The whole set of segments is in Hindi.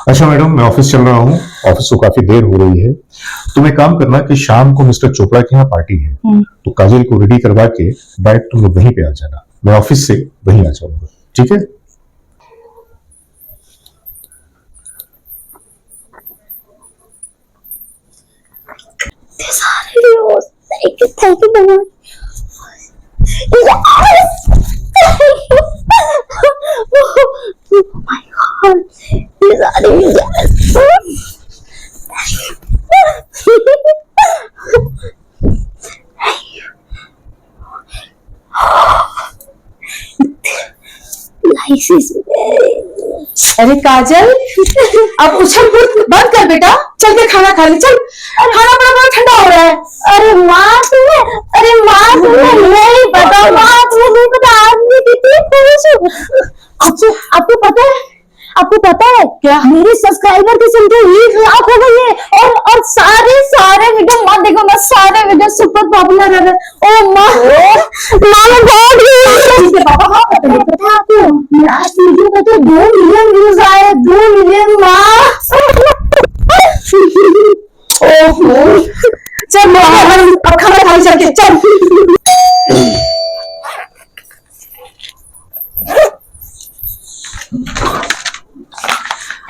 अच्छा मैडम, मैं ऑफिस चल रहा हूँ। ऑफिस को काफी देर हो रही है। तुम एक काम करना कि शाम को मिस्टर चोपड़ा के यहाँ पार्टी है, तो काजल को रेडी करवा के डायरेक्ट तुम लोग वहीं पे आ जाना। मैं ऑफिस से वहीं आ जाऊंगा, ठीक है? Thank you so much. Yes! Oh my god, these are yes. Life is अरे काजल, अब उछल कूद बंद कर बेटा, चल के खाना खा ले। चल, खाना बड़ा बड़ा ठंडा हो रहा है। अरे माँ तुम्हें नहीं पता, माँ तुम्हें नहीं पता, आज मैं कितनी खुश हूँ। आपको पता है क्या, मेरे सब्सक्राइबर की संख्या 1 लाख हो गई है और सारे वीडियो माँ देखो ना, सारे वीडियो सुपर पॉपुलर है। ओ माँ मैं बहुत पापा हाँ पता है आपको, लास्ट वीडियो का तो 2 मिलियन व्यूज आए, 2 मिलियन माँ। ओहो चल अब खाना खा चल के चल।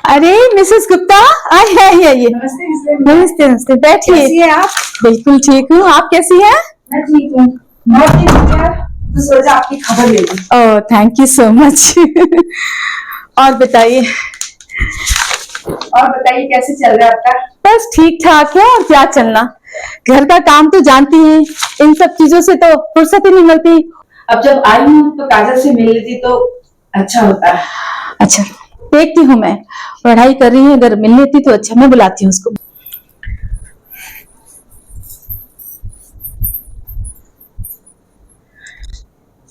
अरे मिसेस गुप्ता, आइए। नमस्ते। नमस्ते, बैठिए। कैसी है आप? बिल्कुल ठीक हूँ, आप कैसी हैं? मैं ठीक हूँ। बहुत दिन हो गया तो सोचा आपकी खबर ले लूं। Oh thank you so much. और बताइए कैसे चल रहा है आपका? बस ठीक ठाक है, और क्या चलना, घर का काम तो जानती हैं, इन सब चीजों से तो फुर्सत ही नहीं मिलती। अब जब आई हूँ तो काजल से मिल लेती तो अच्छा होता है। अच्छा देखती हूँ, मैं पढ़ाई कर रही हूँ, अगर मिल लेती तो अच्छा, मैं बुलाती हूँ उसको।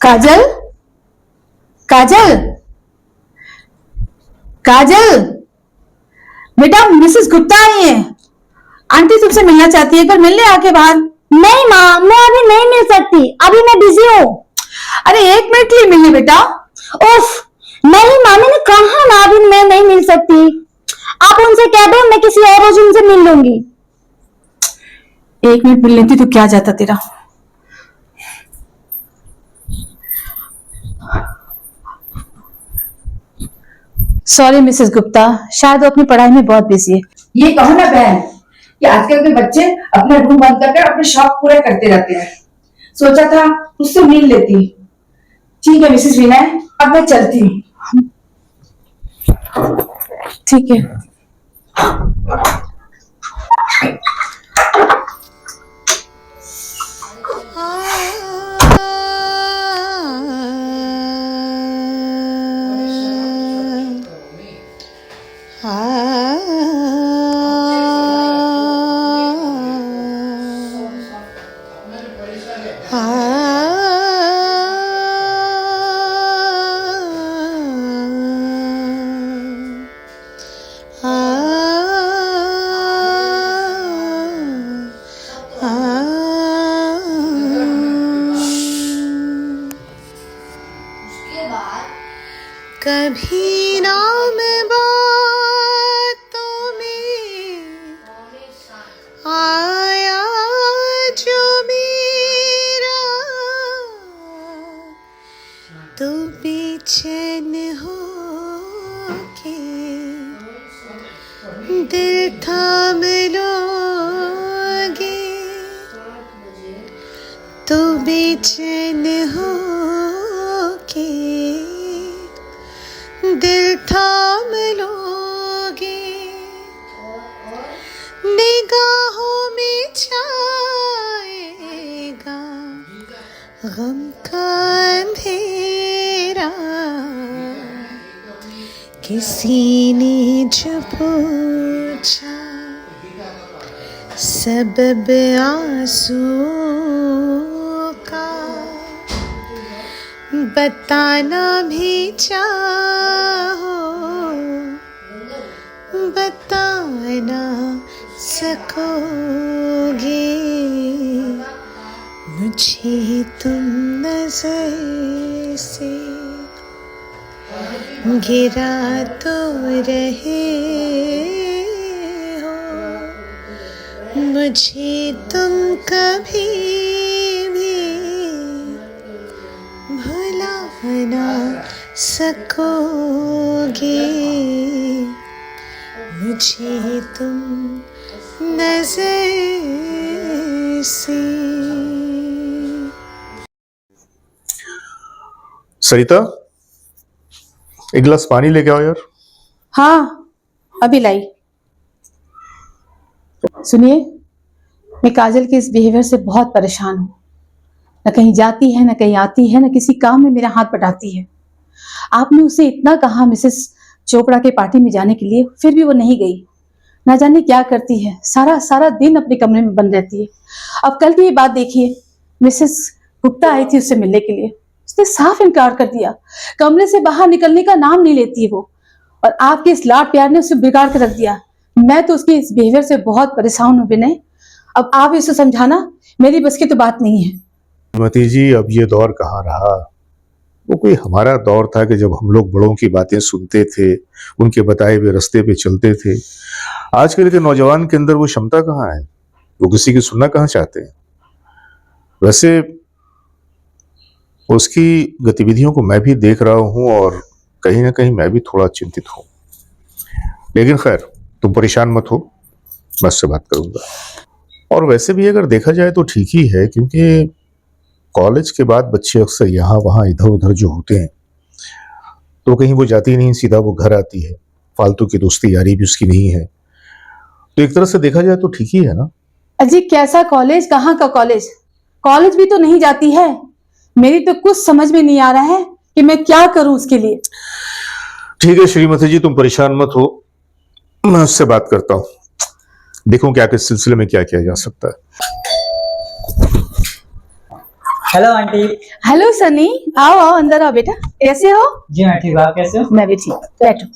काजल, काजल, काजल बेटा, मिसेस गुप्ता आई है, आंटी तुमसे मिलना चाहती है, पर मिलने आके बाहर। नहीं माँ, मैं अभी नहीं मिल सकती, अभी मैं बिजी हूँ। अरे 1 मिनट के लिए मिलने बेटा। उफ नहीं माँ, मैंने कहा ना अभी मैं नहीं मिल सकती। आप उनसे कह दो मैं किसी और रोज उनसे मिल लूंगी। 1 मिनट मिल लेती तो क्या जाता तेरा। सॉरी मिसेस गुप्ता, शायद वो अपनी पढ़ाई में बहुत बिजी है। ये कहो ना बहन कि आजकल के बच्चे अपना रूम बंद करके अपने शौक पूरे करते रहते हैं। सोचा था उससे मिल लेती। ठीक है मिसेस विनय, अब मैं चलती हूँ। ठीक है। कभी नाम बातों में आया जो मेरा, तो बेचैन हो के दिल थाम लोगे, तो बेचैन हो के दिल थाम लोगे, निगाहों में छाएगा गम का अंधेरा, किसी ने जो पूछा सबब आंसुओं का, बताना भी चाहो बता ना सकोगे, मुझे तुम नजर से गिरा तो रहे हो, मुझे तुम कभी भी भुला ना सकोगे, मुझे तुम नजर से। सरिता, एक गिलास पानी लेके आओ यार। हाँ अभी लाई। सुनिए, मैं काजल के इस बिहेवियर से बहुत परेशान हूँ। न कहीं जाती है, न कहीं आती है, न किसी काम में मेरा हाथ बटाती है। आपने उसे इतना कहा मिसेस चोपड़ा के पार्टी में जाने के लिए, फिर भी वो नहीं गई। ना जाने क्या करती है, सारा सारा दिन अपने कमरे में बंद रहती है। अब कल की ये बात देखिए, मिसेस गुप्ता आई थी उससे मिलने के लिए, उसने साफ इनकार कर दिया। कमरे से बाहर निकलने का नाम नहीं लेती है वो, और आपके इस लाड प्यार ने उसे बिगाड़ कर रख दिया। मैं तो उसके इस बिहेवियर से बहुत परेशान हूँ विनय। अब आप इसे समझाना मेरी बस की तो बात नहीं है। श्रीमती जी, अब ये दौर कहाँ रहा। वो कोई हमारा दौर था कि जब हम लोग बड़ों की बातें सुनते थे, उनके बताए हुए रास्ते पे चलते थे। आजकल के नौजवान के अंदर वो क्षमता कहाँ है, वो किसी की सुनना कहाँ चाहते हैं। वैसे उसकी गतिविधियों को मैं भी देख रहा हूँ और कहीं ना कहीं मैं भी थोड़ा चिंतित हूँ। लेकिन खैर, तुम परेशान मत हो, मैं उससे बात करूंगा। और वैसे भी अगर देखा जाए तो ठीक ही है, क्योंकि कॉलेज के बाद बच्चे अक्सर यहाँ वहाँ इधर उधर जो होते हैं, तो कहीं वो जाती नहीं, सीधा वो घर आती है। फालतू की दोस्ती यारी भी उसकी नहीं है, तो एक तरह से देखा जाए तो ठीक ही है ना। अजी कैसा कॉलेज, कहाँ का कॉलेज? कॉलेज भी तो नहीं जाती है। मेरी तो कुछ समझ में नहीं आ रहा है कि मैं क्या करूं उसके लिए। ठीक है श्रीमती जी, तुम परेशान मत हो, मैं उससे बात करता हूँ, देखूं क्या किस सिलसिले में क्या किया जा सकता है। Hello aunty. हेलो सनी, आओ आओ अंदर आओ बेटा। कैसे हो? जी मैं ठीक हूँ, आप कैसे हो? मैं भी ठीक, बैठो।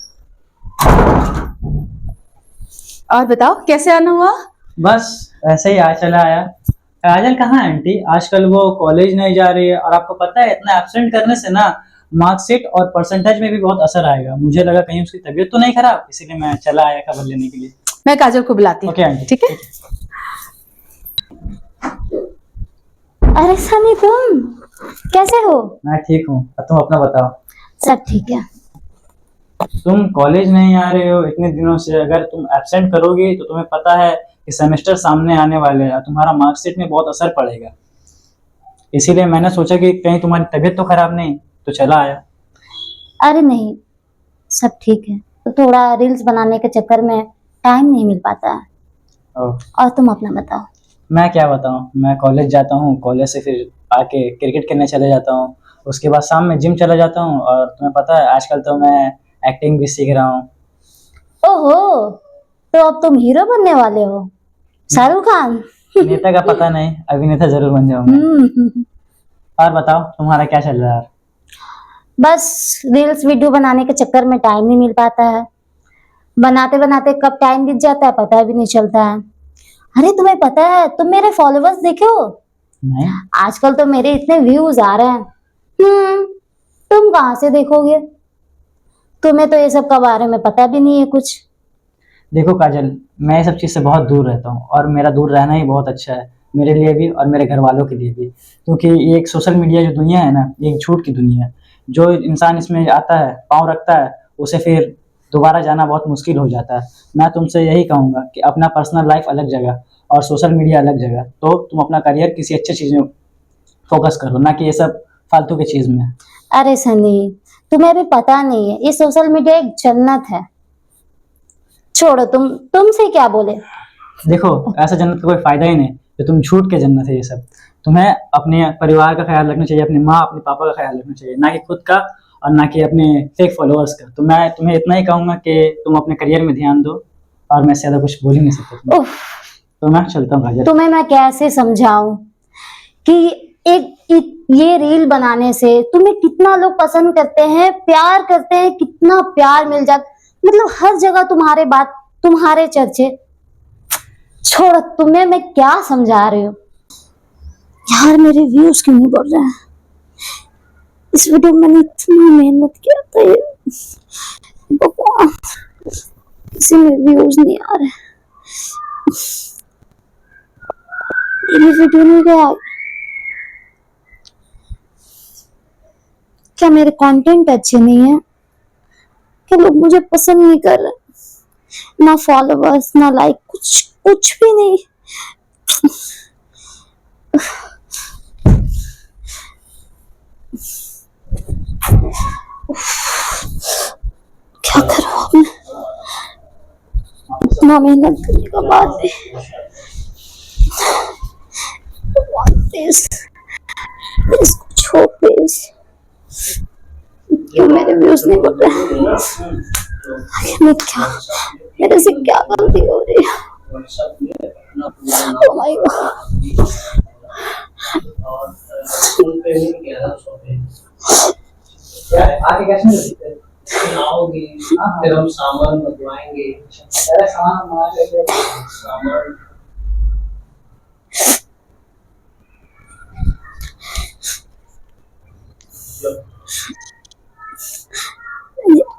और बताओ कैसे आना हुआ? बस ऐसे ही आज चला आया। काजल कहाँ है आंटी? आजकल वो कॉलेज नहीं जा रही है, और आपको पता है इतना एब्सेंट करने से ना मार्कशीट और परसेंटेज में भी बहुत असर आएगा। मुझे लगा कहीं उसकी तबीयत तो नहीं खराब, इसीलिए मैं चला आया खबर लेने के लिए। मैं काजल को बुलाती हूँ। Okay aunty. ठीक है। अरे सनी तुम कैसे हो? मैं ठीक हूँ, और तुम अपना बताओ। सब ठीक है। तुम कॉलेज नहीं आ रहे हो इतने दिनों से, अगर तुम एब्सेंट करोगी तो तुम्हें पता है कि सेमेस्टर सामने आने वाले हैं, तुम्हारा मार्कशीट में बहुत असर पड़ेगा। इसीलिए मैंने सोचा कि कहीं तुम्हारी तबीयत तो खराब नहीं, तो चला आया। अरे नहीं, सब ठीक है। तो थोड़ा रील्स बनाने के चक्कर में टाइम नहीं मिल पाता है। ओह, और तुम अपना बताओ। मैं क्या बताऊं, मैं कॉलेज जाता हूँ, कॉलेज से फिर आके क्रिकेट खेलने चले जाता हूँ, उसके बाद शाम में जिम चला जाता हूँ, और तुम्हें पता है आजकल तो मैं एक्टिंग भी सीख रहा हूँ। ओहो, तो अब तुम हीरो बनने वाले हो? शाहरुख खान? नेता का पता नहीं, अभिनेता जरूर बन जाऊंगा। और बताओ तुम्हारा क्या चल रहा है? बस रील्स वीडियो बनाने के चक्कर में टाइम नहीं मिल पाता है। बनाते बनाते कब टाइम बीत जाता है पता भी नहीं चलता है। अरे तुम्हें पता है, तुम मेरे फॉलोअर्स देखे हो? नहीं। आजकल तो मेरे इतने व्यूज आ रहे हैं। तुम कहाँ से देखोगे? तुम्हें तो ये सब के बारे में पता भी नहीं है कुछ। देखो काजल, मैं ये सब चीज़ से बहुत दूर रहता हूँ, और मेरा दूर रहना ही बहुत अच्छा है मेरे लिए भी और मेरे घर वालों के लिए भी। क्योंकि ये एक सोशल मीडिया जो दुनिया है ना, ये एक झूठ की दुनिया है। जो इंसान इसमें आता है, पाँव रखता है, उसे फिर दोबारा जाना बहुत मुश्किल हो जाता है। मैं तुमसे यही कहूँगा कि अपना पर्सनल लाइफ अलग जगह और सोशल मीडिया अलग जगह, तो तुम अपना करियर किसी अच्छी चीज़ में फोकस करो, ना कि ये सब फालतू की चीज़ में। अरे सनी, तुम्हें भी पता नहीं है, ये सोशल मीडिया एक जन्नत है। छोड़ो, तुमसे क्या बोले। देखो, ऐसा जन्नत का कोई फायदा ही नहीं, तो तुम झूठ के जन्नत है ये सब। तुम्हें अपने परिवार का ख्याल रखना चाहिए, अपनी माँ अपने पापा का ख्याल रखना चाहिए, ना कि खुद का और ना कि अपने फेक फॉलोअर्स का। तो मैं तुम्हें इतना ही कहूँगा कि तुम अपने करियर में ध्यान दो, और मैं ज़्यादा कुछ बोल ही नहीं सकता। तो मैं चलता हूँ काजल। तुम्हें मैं कैसे समझाऊं कि ये रील बनाने से तुम्हें कितना लोग पसंद करते हैं, प्यार करते हैं, कितना प्यार मिल जाता, मतलब हर जगह तुम्हारे बात, तुम्हारे चर्चे। छोड़, तुम्हें मैं क्या समझा रही हूँ यार। मेरे व्यूज क्यों नहीं बढ़ रहे हैं? इस वीडियो में मैंने इतना मेहनत किया था, भगवान, किसी में व्यूज नहीं आ रहे। मेरी वीडियो नहीं गया। क्या मेरे कंटेंट अच्छे नहीं है? क्या लोग मुझे पसंद नहीं कर रहे? ना फॉलोवर्स, ना लाइक, कुछ भी नहीं। क्या करूं अब मैं? इतना मेहनत करने के बाद भी प्लीज कुछ हो प्लीज। क्यों मेरे व्यूज नहीं बढ़ रहे? मैं क्या, मेरे से क्या गलती हो रही है? Oh my God. आगे कैसे आओगे? फिर हम सामान मंगवाएंगे। सारा सामान मंगा लेंगे। सामान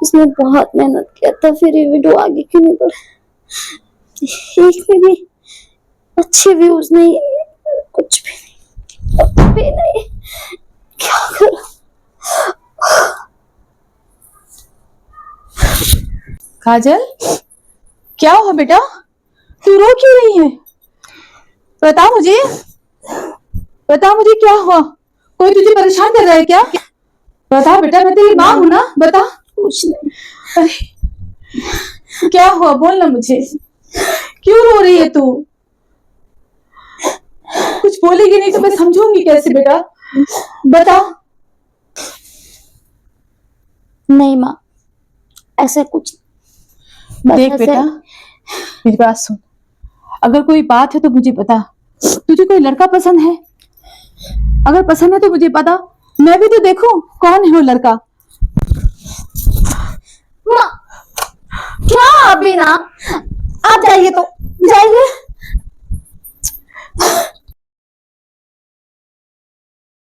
इसमें बहुत मेहनत किया था, फिर ये वीडियो आगे क्यों नहीं बढ़ा? एक में भी अच्छे व्यूज नहीं, कुछ भी नहीं। क्या करूं? काजल, क्या हुआ बेटा? तू रो क्यों रही है? बता मुझे क्या हुआ? कोई तुझे परेशान कर रहा है क्या? बता बेटा, मैं तेरी माँ हूं ना, बता। कुछ नहीं। अरे क्या हुआ, बोल ना मुझे। क्यों रो रही है तू? कुछ बोलेगी नहीं तो मैं समझूंगी कैसे बेटा? बता। नहीं माँ, ऐसा कुछ बस देख ऐसे- बेटा, मेरी बात सुन। अगर कोई बात है तो मुझे बता। तुझे कोई लड़का पसंद है? अगर पसंद है तो मुझे बता, मैं भी तो देखूं कौन है वो लड़का। माँ, क्या अभी ना आप जाइए तो जाइए।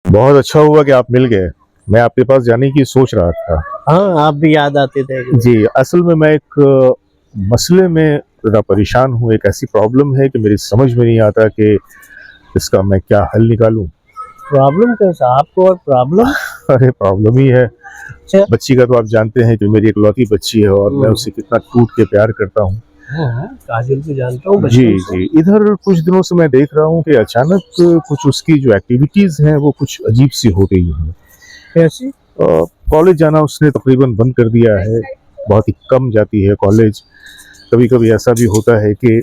बहुत अच्छा हुआ कि आप मिल गए। मैं आपके पास जाने की सोच रहा था। हाँ, आप भी याद आते थे। जी, असल में मैं एक मसले में ज़रा परेशान हूँ। एक ऐसी प्रॉब्लम है कि मेरी समझ में नहीं आता कि इसका मैं क्या हल निकालूं। प्रॉब्लम कैसा आपको? और प्रॉब्लम? अरे प्रॉब्लम ही है। अच्छा। बच्ची का तो आप जानते हैं कि मेरी इकलौती बच्ची है और मैं उसे कितना टूट के प्यार करता हूँ। काजल को जानता हूँ जी बचपन से। जी, इधर कुछ दिनों से मैं देख रहा हूँ कि अचानक कुछ उसकी जो एक्टिविटीज हैं वो कुछ अजीब सी हो गई हैं। कैसी? कॉलेज जाना उसने तकरीबन बंद कर दिया है, बहुत ही कम जाती है कॉलेज। कभी कभी ऐसा भी होता है कि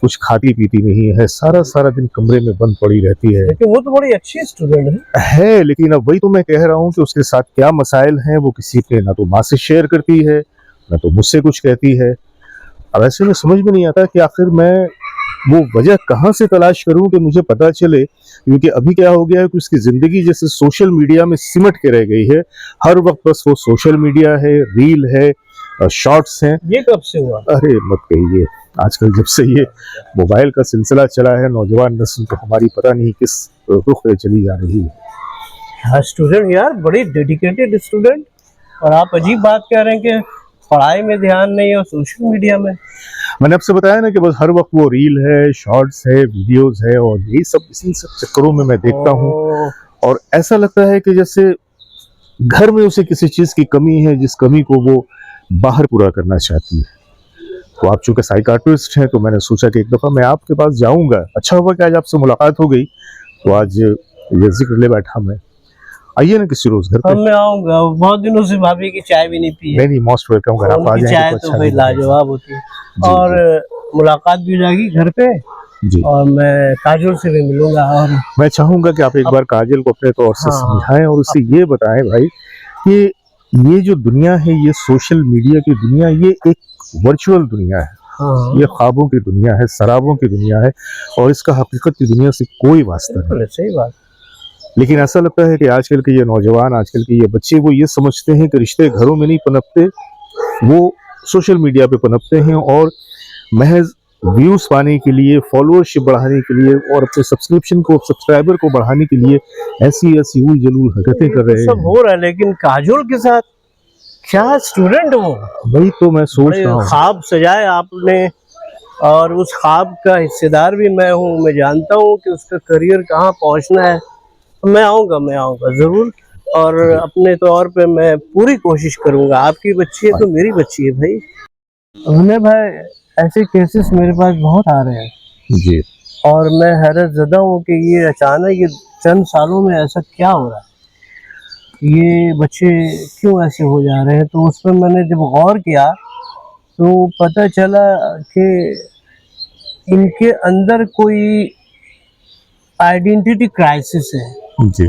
कुछ खाती पीती नहीं है, सारा सारा दिन कमरे में बंद पड़ी रहती है। लेकिन वो तो बड़ी अच्छी स्टूडेंट है। लेकिन अब वही तो मैं कह रहा हूँ कि उसके साथ क्या मसाइल हैं वो किसी पे ना तो माँ से शेयर करती है ना तो मुझसे कुछ कहती है। अब ऐसे में समझ में नहीं आता कि आखिर मैं वो वजह कहाँ से तलाश करूं कि मुझे पता चले। क्योंकि अभी क्या हो गया है कि उसकी जिंदगी जैसे सोशल मीडिया में सिमट के रह गई है। हर वक्त बस वो सोशल मीडिया है, रील है, शॉर्ट्स हैं। ये कब से हुआ? अरे मत कहिए, आजकल जब से ये मोबाइल का सिलसिला चला है, नौजवान नस्ल तो हमारी पता नहीं किस रुख पे चली जा रही है। हाँ, स्टूडेंट यार, बड़ी डेडिकेटेड स्टूडेंट। और आप अजीब बात कह रहे हैं कि पढ़ाई में ध्यान नहीं है और सोशल मीडिया में। मैंने आपसे बताया ना कि बस हर वक्त वो रील है, शॉर्ट्स है, वीडियोस है और यही सब, इसी सब चक्करों में मैं देखता हूँ। और ऐसा लगता है कि जैसे घर में उसे किसी चीज की कमी है, जिस कमी को वो बाहर पूरा करना चाहती है। तो आप चूंकि साइकाट्रिस्ट हैं तो मैंने सोचा कि एक दफा मैं आपके पास जाऊंगा। अच्छा हुआ कि आज आपसे मुलाकात हो गई, तो आज ये जिक्र ले बैठा मैं। आइए ना किसी रोज घर पे। मैं आऊंगा, बहुत दिनों से भाभी की चाय भी नहीं पी है। नहीं, मोस्ट वेलकम। घर आप आ उनकी जाएंगे चाय तो तो अच्छा भाई लगेगा। लाजवाब होती है। जी, और मुलाकात भी हो जाएगी घर पे। जी, और मैं काजल से भी मिलूंगा। और मैं चाहूंगा कि आप एक बार काजल को अपने तौर से हाँ। समझाएं और उसे ये बताएं भाई कि ये जो दुनिया है, ये सोशल मीडिया की दुनिया, ये एक वर्चुअल दुनिया है। हाँ, ये ख्वाबों की दुनिया है, शराबों की दुनिया है और इसका हकीकत की दुनिया से कोई वास्ता नहीं। बिल्कुल सही बात। लेकिन ऐसा लगता है कि आजकल के ये नौजवान, आजकल के ये बच्चे, वो ये समझते हैं कि रिश्ते घरों में नहीं पनपते, वो सोशल मीडिया पे पनपते हैं और महज व्यूज पाने के लिए, फॉलोअरशिप बढ़ाने के लिए और अपने सब्सक्राइबर को बढ़ाने के लिए ऐसी ऐसी उल जलूल हरकतें कर रहे सब हैं। हो रहा है, लेकिन काजोल के साथ क्या स्टूडेंट हो, वही तो मैं सोच बड़े रहा हूँ। ख्वाब सजाए आपने, और उस ख्वाब का हिस्सेदार भी मैं हूँ। मैं जानता हूँ कि उसका करियर कहाँ पहुँचना है। मैं आऊँगा ज़रूर, और अपने तौर पे मैं पूरी कोशिश करूँगा। आपकी बच्ची है तो मेरी बच्ची है भाई। उन्हें भाई ऐसे केसेस मेरे पास बहुत आ रहे हैं, जी और मैं हैरत ज़दा हूँ कि ये अचानक ये चंद सालों में ऐसा क्या हो रहा है, ये बच्चे क्यों ऐसे हो जा रहे हैं। तो उस पर मैंने जब गौर किया तो पता चला कि इनके अंदर कोई आइडेंटिटी क्राइसिस है। जी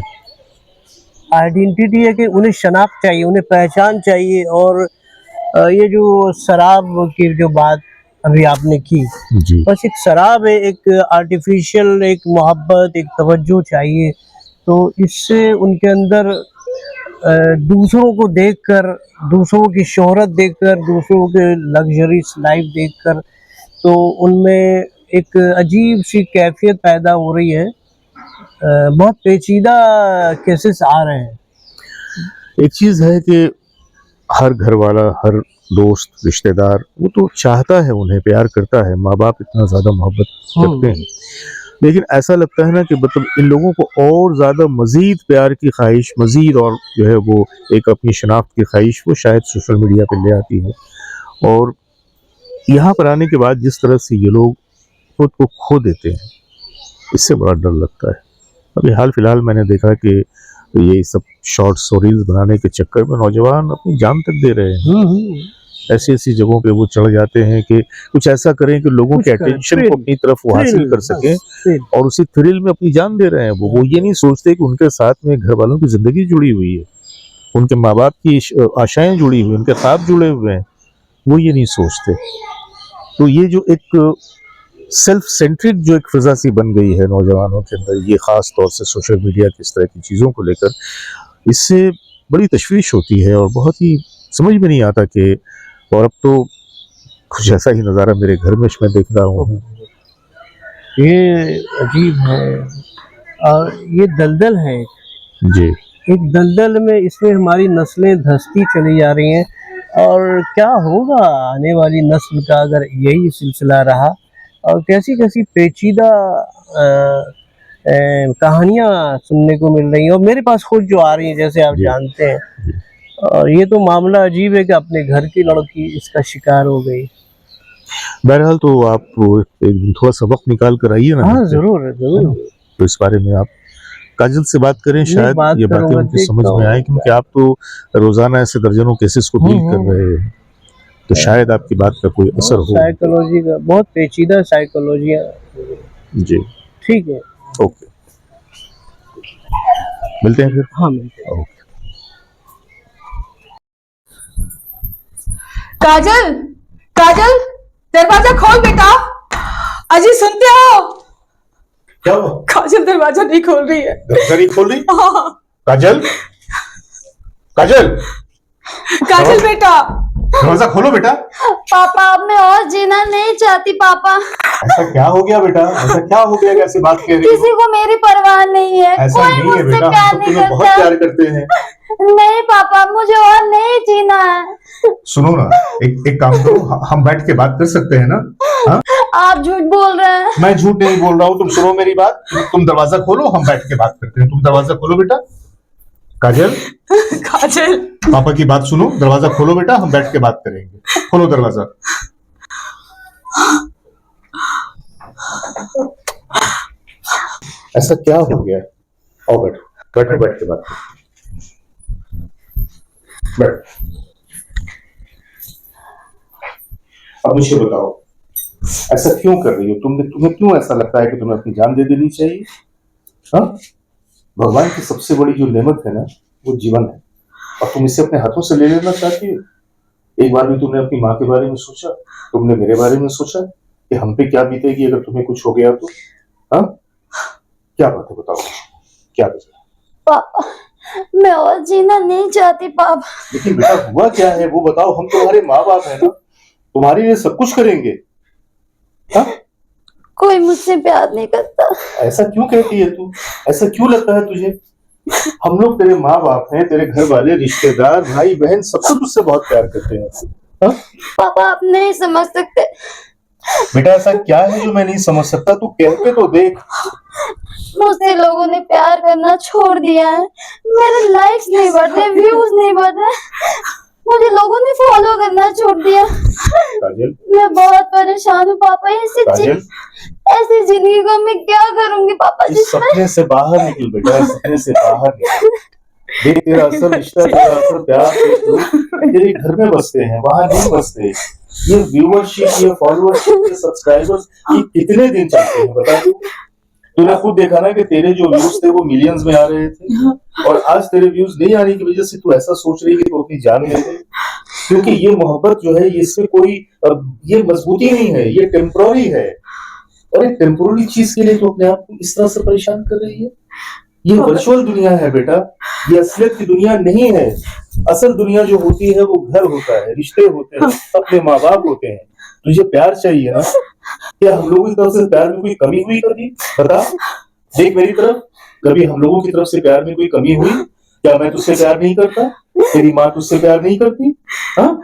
आइडेंटिटी है कि उन्हें शनाख्त चाहिए, उन्हें पहचान चाहिए। और ये जो शराब की जो बात अभी आपने की, जी बस एक शराब है, एक आर्टिफिशियल एक मोहब्बत, एक तवज्जो चाहिए। तो इससे उनके अंदर दूसरों को देखकर, दूसरों की शोहरत देखकर, दूसरों के लग्जरीज लाइफ देखकर, तो उनमें एक अजीब सी कैफियत पैदा हो रही है। बहुत पेचीदा केसेस आ रहे हैं। एक चीज है कि हर घर वाला, हर दोस्त, रिश्तेदार वो तो चाहता है, उन्हें प्यार करता है, माँ बाप इतना ज्यादा मोहब्बत करते हैं, लेकिन ऐसा लगता है ना कि मतलब इन लोगों को और ज्यादा मजीद प्यार की ख्वाहिश, मजीद और जो है वो एक अपनी शनाख्त की ख्वाहिश वो शायद सोशल मीडिया पे ले आती है। और यहाँ पर आने के बाद जिस तरह से ये लोग खुद को खो देते हैं, इससे बड़ा डर लगता है। अभी हाल फिलहाल मैंने देखा कि ये सब शॉर्ट्स और रील्स बनाने के चक्कर में नौजवान अपनी जान तक दे रहे हैं। ऐसी ऐसी जगहों पे वो चढ़ जाते हैं कि कुछ ऐसा करें कि लोगों के कुछ करें, अटेंशन thrill, को अपनी तरफ वो हासिल कर सकें, थ्रिल। और उसी थ्रिल में अपनी जान दे रहे हैं। वो ये नहीं सोचते कि उनके साथ में घर वालों की जिंदगी जुड़ी हुई है, उनके माँ बाप की आशाएं जुड़ी हुई, उनके ख्वाब जुड़े हुए हैं, वो ये नहीं सोचते। तो ये जो एक सेल्फ सेंट्रिक जो एक फिजा सी बन गई है नौजवानों के अंदर, ये खास तौर से सोशल मीडिया की इस तरह की चीज़ों को लेकर, इससे बड़ी तशवीश होती है और बहुत ही समझ में नहीं आता कि, और अब तो कुछ ऐसा ही नज़ारा मेरे घर में मैं देख रहा हूँ। ये अजीब है, और ये दलदल है, जी एक दलदल में इसमें हमारी नस्लें धंसती चली जा रही हैं। और क्या होगा आने वाली नस्ल का अगर यही सिलसिला रहा, और कैसी कैसी पेचीदा कहानियाँ सुनने को मिल रही हैं, और मेरे पास खुद जो आ रही हैं, जैसे आप जी। जानते हैं। और ये तो मामला अजीब है कि अपने घर की लड़की इसका शिकार हो गई। बहरहाल तो आप एक दिन थोड़ा सा वक्त निकाल कर आइए ना, हाँ जरूर जरूर, तो इस बारे में आप काजल से बात करें, शायद बात ये बातें करूंगा, उनकी समझ देखता में हूँ। आए, क्योंकि आप तो रोजाना ऐसे दर्जनों केसेस को डील कर रहे हैं, तो शायद आपकी बात का कोई असर हो। साइकोलॉजी का बहुत पेचीदा साइकोलॉजी। जी ठीक है, ओके, मिलते हैं फिर। हाँ मिलते हैं। ओके। काजल, काजल, दरवाजा खोल बेटा। अजी सुनते हो? क्या हुआ? काजल दरवाजा नहीं खोल रही है। दरवाजा नहीं खोल रही? हाँ। काजल, काजल, काजल बेटा। दरवाजा खोलो बेटा। पापा अब मैं और जीना नहीं चाहती पापा। ऐसा क्या हो गया बेटा? ऐसा क्या हो गया? कैसे बात कह रही हो? किसी को मेरी परवाह नहीं है, ऐसा कोई नहीं है मुझसे बेटा, प्यार हम तो नहीं तुम्हें बहुत करता। प्यार करते हैं। नहीं पापा, मुझे और नहीं जीना है। सुनो ना, एक काम करो, हम बैठ के बात कर सकते हैं ना? हाँ? आप झूठ बोल रहे हैं। मैं झूठ नहीं बोल रहा हूँ, तुम सुनो मेरी बात, तुम दरवाजा खोलो, हम बैठ के बात करते हैं। तुम दरवाजा खोलो बेटा। काजल, काजल, पापा की बात सुनो, दरवाजा खोलो बेटा, हम बैठ के बात करेंगे। खोलो दरवाजा। ऐसा क्या हो गया? आओ बैठो, बैठो, बैठ के बात करो। बैठ। अब मुझे बताओ, ऐसा क्यों कर रही हो? तुम्हें क्यों ऐसा लगता है कि तुम्हें अपनी जान दे देनी चाहिए? हाँ? भगवान की सबसे बड़ी जो नेमत है ना, वो जीवन है, और तुम इसे अपने हाथों से ले लेना चाहती हो। एक बार भी तुमने अपनी माँ के बारे में सोचा? तुमने मेरे बारे में सोचा कि हम पे क्या बीतेगी अगर तुम्हें कुछ हो गया तो? हाँ? क्या बात है, बताओ, क्या बात? पापा मैं और जीना नहीं चाहती पापा। लेकिन बेटा हुआ क्या है वो बताओ, हम तुम्हारे माँ बाप है ना, तुम्हारे लिए सब कुछ करेंगे। हाँ? कोई मुझसे प्यार नहीं करता। ऐसा क्यों कहती है तू? ऐसा क्यों लगता है तुझे? हम लोग तेरे माँ बाप हैं, तेरे घर वाले, रिश्तेदार, भाई बहन सब तो तुझसे बहुत प्यार करते हैं। हाँ? पापा आप नहीं समझ सकते। बेटा ऐसा क्या है जो मैं नहीं समझ सकता, तू कह के तो देख। मुझसे लोगों ने प्यार करना छोड़ दिया है, मेरे लाइक्स नहीं बढ़ रहे, व्यूज नहीं बढ़ रहे, मुझे लोगों ने फॉलो करना छोड़ दिया। काजल, मैं बहुत परेशान हूँ पापा, काजल, ऐसी जिंदगी को मैं क्या करूंगी पापा जी। इस सपने से बाहर निकल बेटा, इस सपने से बाहर निकल। देख तेरा असल रिश्ता, तेरा असल प्यार के लोग तेरे घर में बसते हैं, वहां नहीं बसते। ये व्यूअरशिप, ये फॉलोअरशिप, ये सब्सक्राइबर्स, ये कितने दिन चलते हैं बता। तूने खुद देखा ना कि तेरे जो व्यूज थे वो मिलियंस में आ रहे थे, और आज तेरे व्यूज नहीं आने की वजह से तू ऐसा सोच रही है कि तू अपनी जान ले ले। क्योंकि ये मोहब्बत जो है, इससे कोई ये मजबूती नहीं है, ये टेम्पोररी है। और एक टेम्पोररी चीज के लिए तो अपने आप को इस तरह से परेशान कर रही है। ये वर्चुअल दुनिया है बेटा, ये असलियत की दुनिया नहीं है। असल दुनिया जो होती है वो घर होता है, रिश्ते होते हैं, अपने माँ बाप होते हैं। तुझे प्यार चाहिए ना? क्या हम लोगों की तरफ से प्यार में कोई कमी हुई कभी? बता, देख मेरी तरफ, कभी हम लोगों की तरफ से प्यार में कोई कमी हुई? क्या मैं तुझसे प्यार नहीं करता? तेरी माँ तुझसे प्यार नहीं करती? हाँ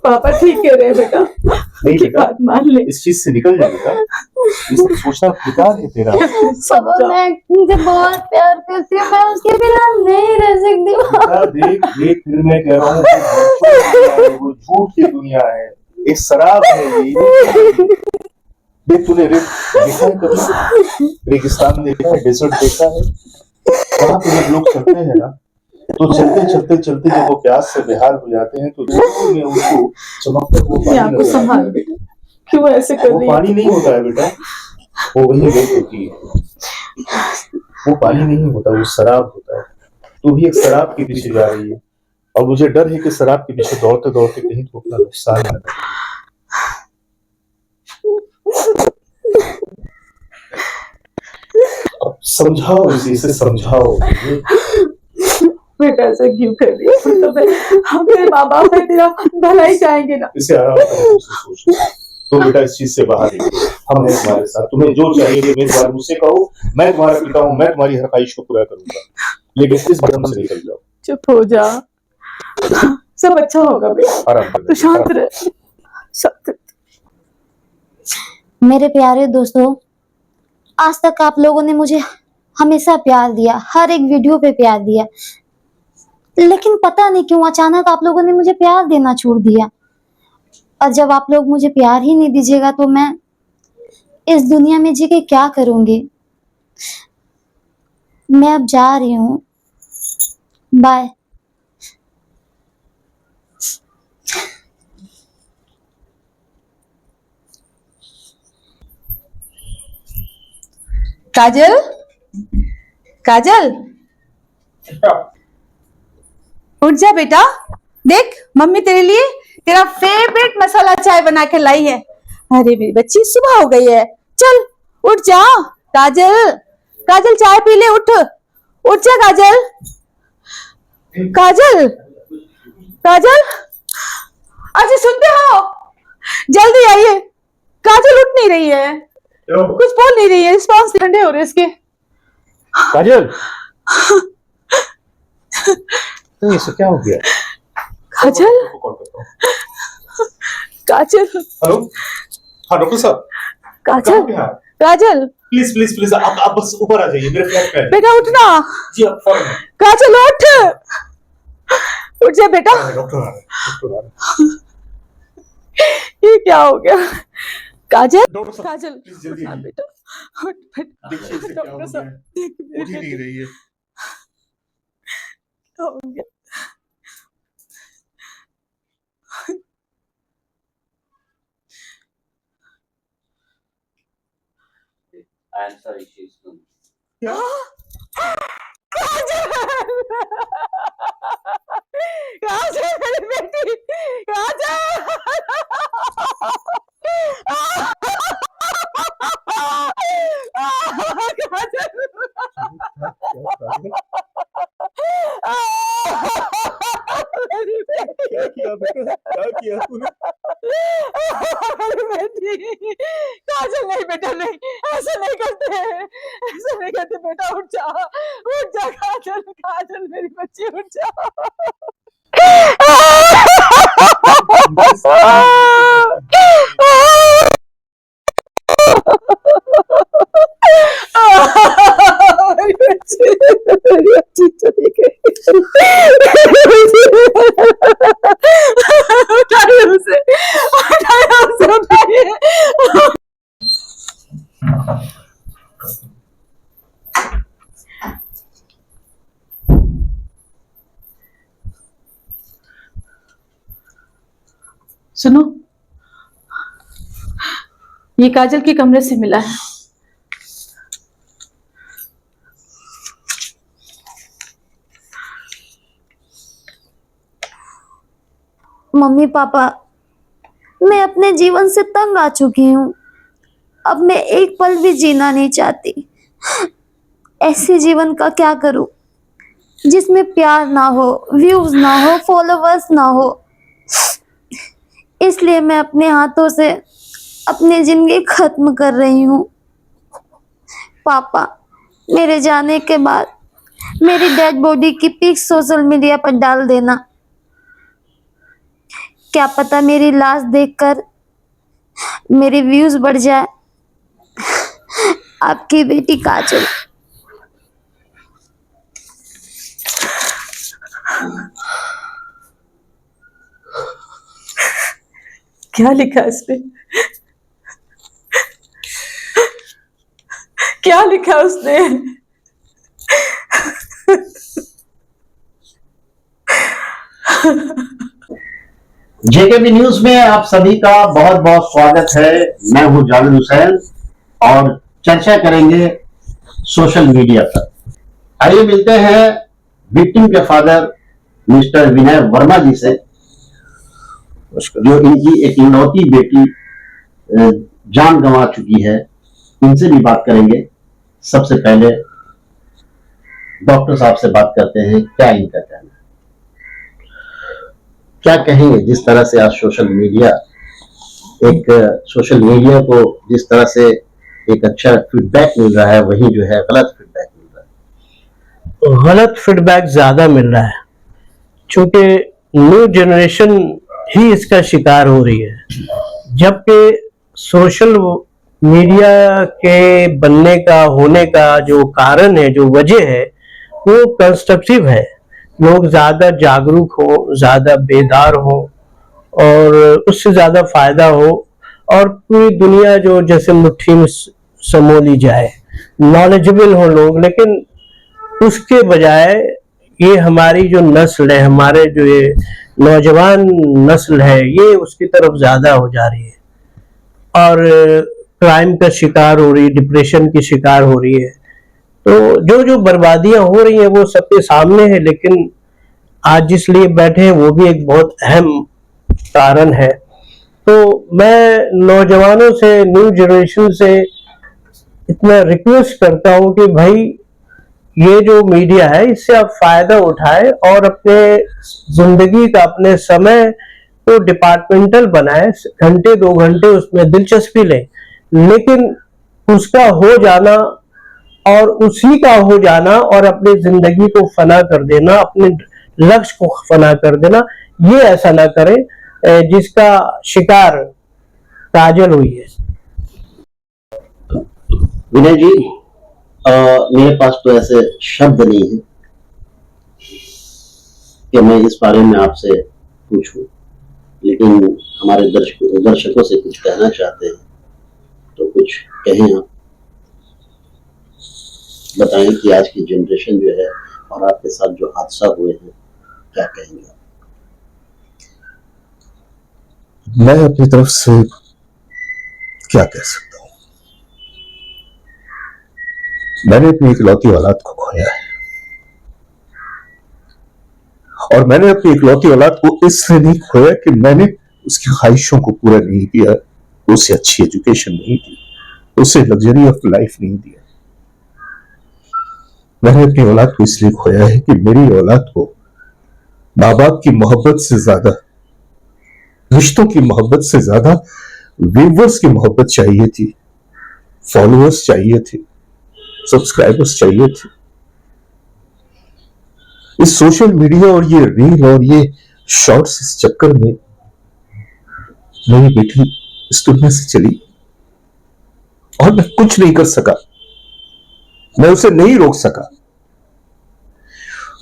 पापा ठीक कह रहे हैं बेटा, नहीं बेटा, बात मान ले। इस चीज से निकल जा बेटा। ये सब सोचना बेकार है तेरा। पापा मैं मुझे बहुत प्यार करती हूँ, मैं उसके बिना नहीं रह सकती। बेटा देख देख, फिर मैं कह रहा हूँ वो झूठ की दुनिया है, एक शराब है ये। देख तूने देखा है कभी रेगिस्तान देखा है, डेजर्ट देखा है? वहां पे जब लोग चलते हैं ना, तो चलते चलते चलते जब वो प्यास से बेहाल हो जाते हैं तो दूर में उनको चमकता हुआ पानी नजर आता है। बेटा, क्यों ऐसे कर वो रही है? पानी नहीं होता है बेटा, वो वही रेत होती है। वो पानी नहीं होता, वो शराब होता है। तू भी एक शराब के पीछे जा रही है, और मुझे डर है कि शराब के पीछे दौड़ते दौड़ते कहीं तो अपना नुकसान न करे। अब समझाओ इसे समझाओ। बेटा ऐसा क्यों कर रही है? तो हम तेरे माँ बाप है, तेरा भलाई चाहेंगे ना। इसे आराम से सोचो। तो बेटा इस चीज से बाहर निकलो, हम हैं तुम्हारे साथ। तुम्हें जो चाहिए मेरे बारे मुझसे कहो, मैं तुम्हारा पिता हूँ, मैं तुम्हारी हर ख्वाहिश को पूरा करूंगा, लेकिन इस भ्रम से निकल जाओ। चुप हो जा, सब अच्छा होगा बेटा, आराम कर तू शांत रह। सब मेरे प्यारे दोस्तों, आज तक आप लोगों ने मुझे हमेशा प्यार दिया, हर एक वीडियो पे प्यार दिया, लेकिन पता नहीं क्यों अचानक आप लोगों ने मुझे प्यार देना छोड़ दिया। और जब आप लोग मुझे प्यार ही नहीं दीजिएगा तो मैं इस दुनिया में जी के क्या करूंगी। मैं अब जा रही हूँ, बाय। काजल, काजल उठ जा बेटा, देख मम्मी तेरे लिए तेरा फेवरेट मसाला चाय बना के लाई है। अरे मेरी बच्ची सुबह हो गई है, चल उठ जा। काजल, काजल चाय पी ले, उठ उठ जा काजल। काजल, काजल अच्छा सुनते हो, जल्दी आइए। काजल उठ नहीं रही है, कुछ बोल नहीं रही है, रिस्पॉन्स ठंडे हो रहे इसके। काजल, तो ये क्या हो गया? काजल, कॉल करता हूँ। काजल, हेलो, हाँ डॉक्टर साहब, काजल, काजल प्लीज प्लीज प्लीज आप बस ऊपर आ जाइए, मेरे फ्लैट पे। बेटा उठना। जी आप फौरन। काजल उठ, उठ जा बेटा। डॉक्टर आ रहे हैं, डॉक्टर आ रहे हैं। ये क्या हो गया? काजल, डॉक्टर साहब, काजल प्लीज जल्दी उठना आइए। बेटा, उठ बेटा। देखिए इसे क्या हो डॉक्टर साहब, गया, देख उठ ही नहीं रही है। हो गया। आंसर इश्यूज क्या? काजल, काजल मेरी बेटी, काजल, मेरी बेटी, क्या किया बेटा, क्या किया तूने? मेरी बेटी, काजल काजल नहीं बेटा, नहीं, ऐसा नहीं करते, ऐसा नहीं करते बेटा, उठ जा काजल, काजल मेरी बच्ची, उठ जा। मेरी बच्ची चली गई। उठाइए उसे, उठाइए। सुनो, ये काजल के कमरे से मिला है। मम्मी पापा, मैं अपने जीवन से तंग आ चुकी हूँ। अब मैं एक पल भी जीना नहीं चाहती। ऐसे जीवन का क्या करूँ जिसमें प्यार ना हो, व्यूज ना हो, फॉलोवर्स ना हो। इसलिए मैं अपने हाथों से अपनी जिंदगी खत्म कर रही हूँ। पापा, मेरे जाने के बाद मेरी डेड बॉडी की पिक सोशल मीडिया पर डाल देना। क्या पता मेरी लाश देखकर मेरे व्यूज बढ़ जाए। आपकी बेटी काजल। क्या लिखा है इसमें? क्या लिखा उसने? जेकेबी न्यूज में आप सभी का बहुत बहुत स्वागत है। मैं हूं जावेद हुसैन और चर्चा करेंगे सोशल मीडिया पर। आइए मिलते हैं विक्टिम के फादर मिस्टर विनय वर्मा जी से, जो इनकी एक इकलौती बेटी जान गंवा चुकी है। इनसे भी बात करेंगे। सबसे पहले डॉक्टर साहब से बात करते हैं, क्या इनका कहना है, क्या कहेंगे जिस तरह से आज सोशल मीडिया को जिस तरह से एक अच्छा फीडबैक मिल रहा है, वही जो है गलत फीडबैक मिल रहा है। गलत फीडबैक ज्यादा मिल रहा है, चूंकि न्यू जनरेशन ही इसका शिकार हो रही है, जबकि सोशल मीडिया के बनने का होने का जो कारण है, जो वजह है, वो कंस्ट्रक्टिव है। लोग ज्यादा जागरूक हो, ज्यादा बेदार हो और उससे ज्यादा फायदा हो, और पूरी दुनिया जो जैसे मुट्ठी में समो ली जाए, नॉलेजेबल हो लोग। लेकिन उसके बजाय ये हमारी जो नस्ल है, हमारे जो ये नौजवान नस्ल है, ये उसकी तरफ ज्यादा हो जा रही है और क्राइम का शिकार हो रही है, डिप्रेशन की शिकार हो रही है। तो जो जो बर्बादियां हो रही हैं वो सबके सामने है, लेकिन आज जिस लिए बैठे हैं वो भी एक बहुत अहम कारण है। तो मैं नौजवानों से, न्यू जनरेशन से इतना रिक्वेस्ट करता हूं कि भाई ये जो मीडिया है इससे आप फायदा उठाएं और अपने जिंदगी का, अपने समय को डिपार्टमेंटल बनाएं, घंटे 2 घंटे उसमें दिलचस्पी लें, लेकिन उसका हो जाना और उसी का हो जाना और अपनी जिंदगी को फना कर देना, अपने लक्ष्य को फना कर देना, ये ऐसा ना करें जिसका शिकार काजल हुई है। विनय जी, मेरे पास तो ऐसे शब्द नहीं है कि मैं इस बारे में आपसे पूछूं, लेकिन हमारे दर्शकों से कुछ कहना चाहते हैं तो कुछ कहें आप। बताएं कि आज की जनरेशन जो है और आपके साथ जो हादसा हुए हैं, क्या कहेंगे आप? मैं अपनी तरफ से क्या कह सकता हूं। मैंने अपनी इकलौती औलाद को खोया है, और मैंने अपनी इकलौती औलाद को इसलिए नहीं खोया कि मैंने उसकी ख्वाहिशों को पूरा नहीं किया, उसे अच्छी एजुकेशन नहीं दी, उसे लग्जरी ऑफ लाइफ नहीं दिया। मैंने अपनी औलाद को इसलिए खोया है कि मेरी औलाद को माँ बाप की मोहब्बत से ज्यादा, रिश्तों की मोहब्बत से ज्यादा व्यूवर्स की मोहब्बत चाहिए थी, फॉलोअर्स चाहिए थे, सब्सक्राइबर्स चाहिए थे। इस सोशल मीडिया और ये रील और ये शॉर्ट्स इस चक्कर में मेरी बेटी इस दुनिया से चली और मैं कुछ नहीं कर सका, मैं उसे नहीं रोक सका,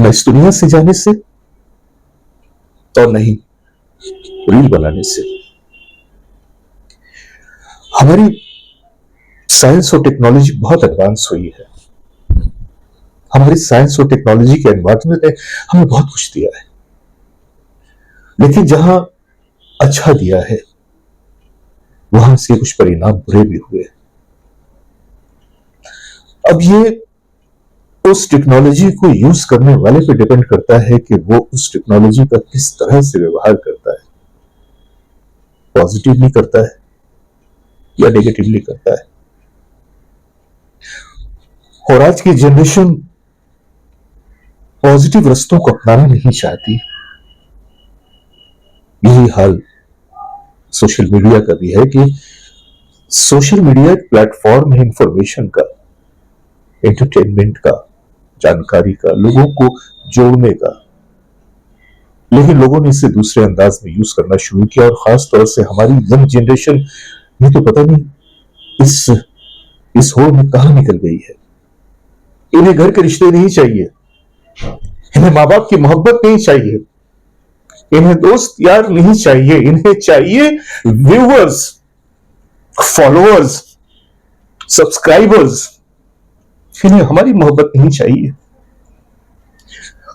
न इस दुनिया से जाने से और नहीं रील बनाने से। हमारी साइंस और टेक्नोलॉजी बहुत एडवांस हुई है। हमारी साइंस और टेक्नोलॉजी के एडवांसमेंट ने हमें बहुत कुछ दिया है, लेकिन जहां अच्छा दिया है वहां से कुछ परिणाम बुरे भी हुए। अब ये उस टेक्नोलॉजी को यूज करने वाले पे डिपेंड करता है कि वो उस टेक्नोलॉजी का किस तरह से व्यवहार करता है, पॉजिटिवली करता है या नेगेटिवली करता है। और आज की जनरेशन पॉजिटिव रास्तों को अपनाना नहीं चाहती। यही हाल सोशल मीडिया का भी है कि सोशल मीडिया एक प्लेटफॉर्म है इंफॉर्मेशन का, एंटरटेनमेंट का, जानकारी का, लोगों को जोड़ने का, लेकिन लोगों ने इसे दूसरे अंदाज में यूज करना शुरू किया। और खास तौर से हमारी यंग जनरेशन, ये तो पता नहीं इस होड़ में कहां निकल गई है। इन्हें घर के रिश्ते नहीं चाहिए, इन्हें माँ बाप की मोहब्बत नहीं चाहिए, इन्हें दोस्त यार नहीं चाहिए, इन्हें चाहिए व्यूअर्स, फॉलोअर्स, सब्सक्राइबर्स। इन्हें हमारी मोहब्बत नहीं चाहिए।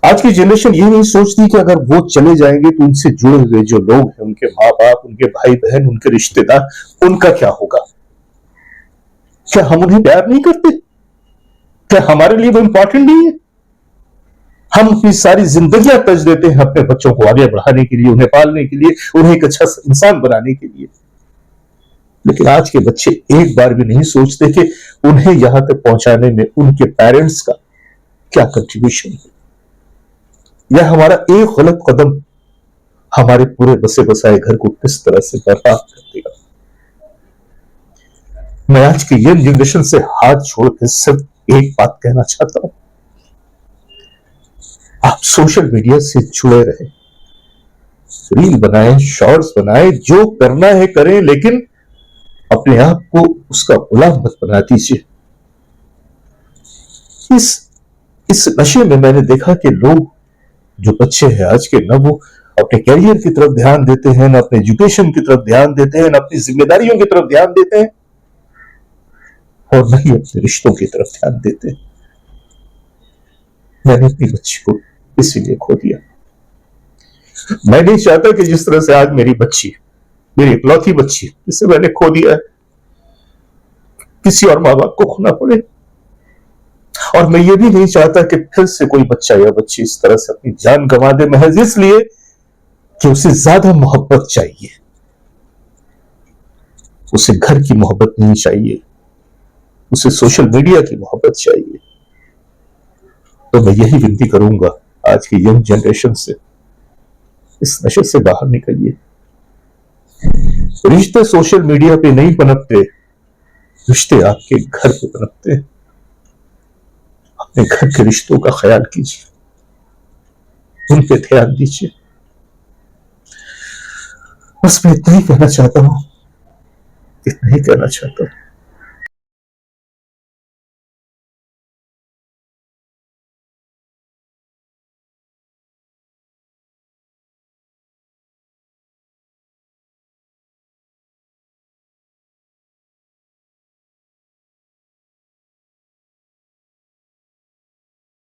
आज की जनरेशन ये नहीं सोचती कि अगर वो चले जाएंगे तो उनसे जुड़े हुए जो लोग हैं, उनके माँ बाप, उनके भाई बहन, उनके रिश्तेदार, उनका क्या होगा? क्या हम उन्हें प्यार नहीं करते? क्या हमारे लिए वो इंपॉर्टेंट नहीं है? हम अपनी सारी जिंदगियां तज देते हैं अपने बच्चों को आगे बढ़ाने के लिए, उन्हें पालने के लिए, उन्हें एक अच्छा इंसान बनाने के लिए, लेकिन आज के बच्चे एक बार भी नहीं सोचते कि उन्हें यहां तक पहुंचाने में उनके पेरेंट्स का क्या कंट्रीब्यूशन है, या हमारा एक गलत कदम हमारे पूरे बसे बसाए घर को किस तरह से बर्बाद कर देगा। मैं आज की यंग जनरेशन से हाथ छोड़कर सिर्फ एक बात कहना चाहता हूं, आप सोशल मीडिया से जुड़े रहे, रील बनाएं, शॉर्ट्स बनाएं, जो करना है करें, लेकिन अपने आप को उसका गुलाम मत बना दीजिए। इस नशे में मैंने देखा कि लोग, जो बच्चे हैं आज के, न वो अपने कैरियर की तरफ ध्यान देते हैं, न अपने एजुकेशन की तरफ ध्यान देते हैं, न अपनी जिम्मेदारियों की तरफ ध्यान देते हैं, और न ही अपने रिश्तों की तरफ ध्यान देते हैं। मैंने अपनी बच्ची को इसीलिए खो दिया। मैं नहीं चाहता कि जिस तरह से आज मेरी बच्ची, मेरी इकलौती बच्ची, जिसे मैंने खो दिया है, किसी और माँ बाप को खोना पड़े। और मैं ये भी नहीं चाहता कि फिर से कोई बच्चा या बच्ची इस तरह से अपनी जान गंवा दे, महज इसलिए कि उसे ज्यादा मोहब्बत चाहिए, उसे घर की मोहब्बत नहीं चाहिए, उसे सोशल मीडिया की मोहब्बत चाहिए। तो मैं यही विनती करूंगा आज की यंग जनरेशन से, इस नशे से बाहर निकलिए। रिश्ते सोशल मीडिया पे नहीं पनपते, रिश्ते आपके घर पे पनपते हैं। अपने घर के रिश्तों का ख्याल कीजिए, उन पे ध्यान दीजिए। बस मैं इतना ही कहना चाहता हूं, इतना ही कहना चाहता हूं।